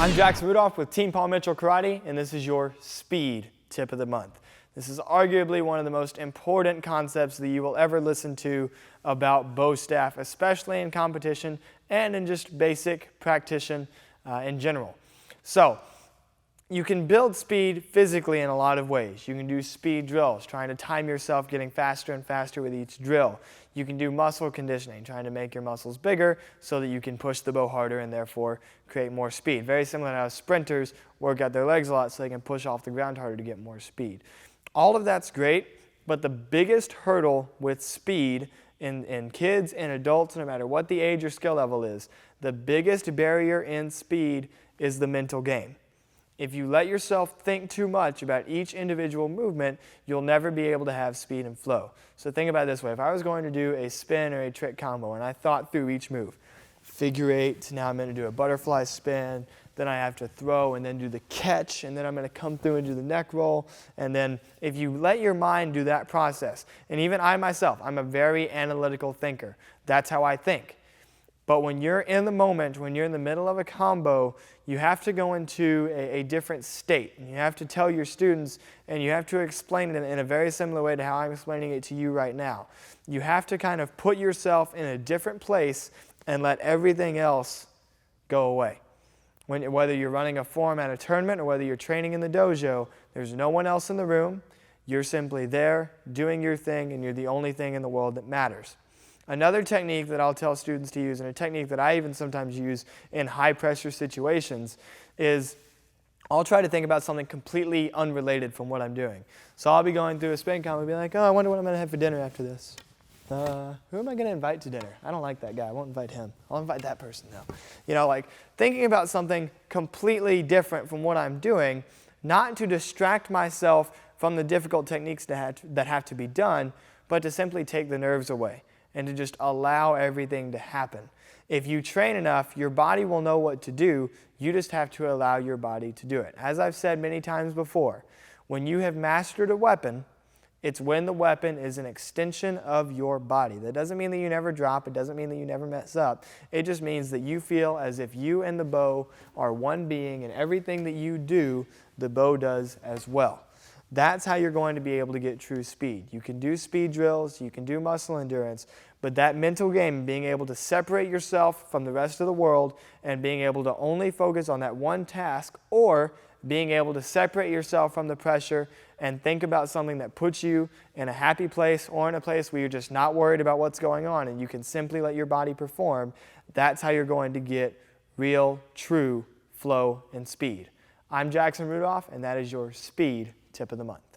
I'm Jackson Rudolph with Team Paul Mitchell Karate, and this is your speed tip of the month. This is arguably one of the most important concepts that you will ever listen to about bow staff, especially in competition and in just basic practice in general. So, you can build speed physically in a lot of ways. You can do speed drills, trying to time yourself, getting faster and faster with each drill. You can do muscle conditioning, trying to make your muscles bigger so that you can push the bow harder and therefore create more speed. Very similar to how sprinters work out their legs a lot so they can push off the ground harder to get more speed. All of that's great, but the biggest hurdle with speed in kids and adults, no matter what the age or skill level is, the biggest barrier in speed is the mental game. If you let yourself think too much about each individual movement, you'll never be able to have speed and flow. So think about it this way. If I was going to do a spin or a trick combo and I thought through each move, figure eight, now I'm going to do a butterfly spin, then I have to throw and then do the catch, and then I'm going to come through and do the neck roll. And then if you let your mind do that process, and even I myself, I'm a very analytical thinker. That's how I think. But when you're in the moment, when you're in the middle of a combo, you have to go into a different state. And you have to tell your students, and you have to explain it in a very similar way to how I'm explaining it to you right now. You have to kind of put yourself in a different place and let everything else go away. Whether you're running a form at a tournament or whether you're training in the dojo, there's no one else in the room. You're simply there doing your thing, and you're the only thing in the world that matters. Another technique that I'll tell students to use, and a technique that I even sometimes use in high-pressure situations, is I'll try to think about something completely unrelated from what I'm doing. So I'll be going through a spin combo and be like, oh, I wonder what I'm going to have for dinner after this. Who am I going to invite to dinner? I don't like that guy. I won't invite him. I'll invite that person now. You know, like thinking about something completely different from what I'm doing, not to distract myself from the difficult techniques that have to be done, but to simply take the nerves away and to just allow everything to happen. If you train enough, your body will know what to do. You just have to allow your body to do it. As I've said many times before, when you have mastered a weapon, it's when the weapon is an extension of your body. That doesn't mean that you never drop. It doesn't mean that you never mess up. It just means that you feel as if you and the bow are one being, and everything that you do, the bow does as well. That's how you're going to be able to get true speed. You can do speed drills, you can do muscle endurance, but that mental game, being able to separate yourself from the rest of the world and being able to only focus on that one task, or being able to separate yourself from the pressure and think about something that puts you in a happy place or in a place where you're just not worried about what's going on and you can simply let your body perform, that's how you're going to get real, true flow and speed. I'm Jackson Rudolph, and that is your speed tip of the month.